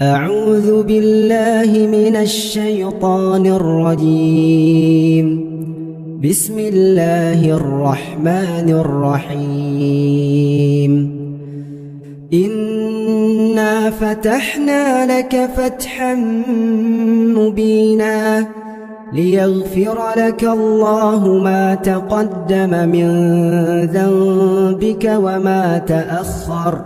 أعوذ بالله من الشيطان الرجيم. بسم الله الرحمن الرحيم. إنا فتحنا لك فتحا مبينا ليغفر لك الله ما تقدم من ذنبك وما تأخر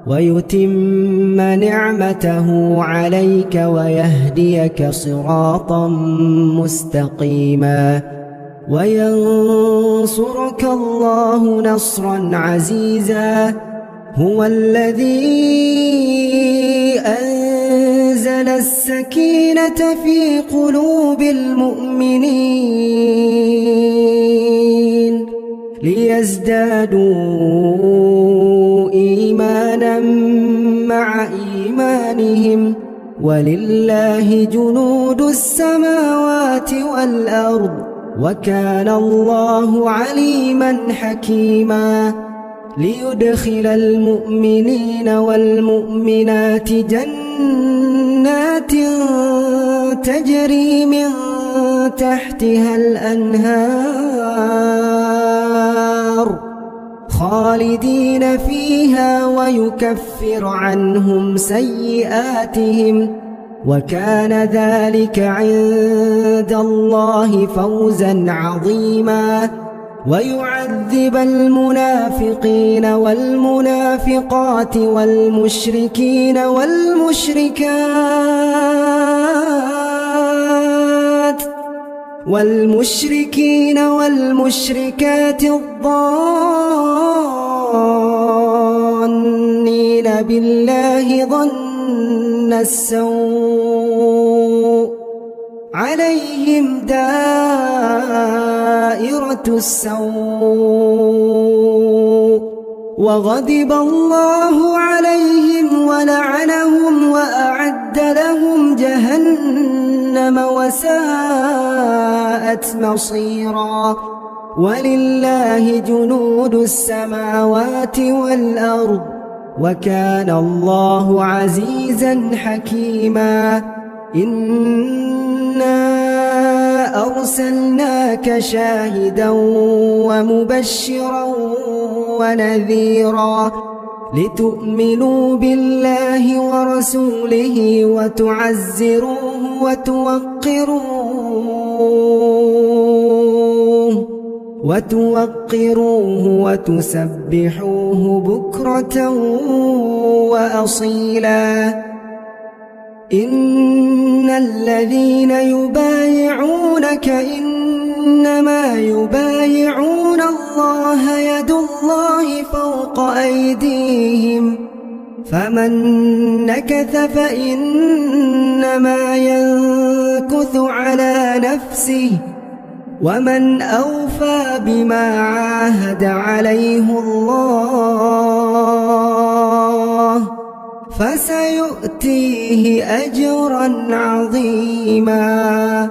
ويتم نعمته عليك ويهديك صراطا مستقيما وينصرك الله نصرا عزيزا. هو الذي أنزل السكينة في قلوب المؤمنين ليزدادوا إيمانا مع إيمانهم ولله جنود السماوات والأرض وكان الله عليما حكيما. ليدخل المؤمنين والمؤمنات جنات تجري من تحتها الأنهار خالدين فيها ويكفر عنهم سيئاتهم وكان ذلك عند الله فوزا عظيما. ويعذب المنافقين والمنافقات والمشركين والمشركات الظانين بالله ظن السوء عليهم دائرة السوء وغضب الله عليهم ولعنهم وأعد لهم جهنم وساءت مصيرا. ولله جنود السماوات والأرض وكان الله عزيزا حكيما. إنا أرسلناك شاهدا ومبشرا ونذيرا لتؤمنوا بالله ورسوله وتوقروه وتسبحوه بكرة وأصيلا. إن الذين يبايعونك إنما يبايعون الله يد الله فوق أيديهم فمن نكث فإنما ينكث على نفسه ومن أوفى بما عاهد عليه الله فسيؤتيه أجرا عظيما.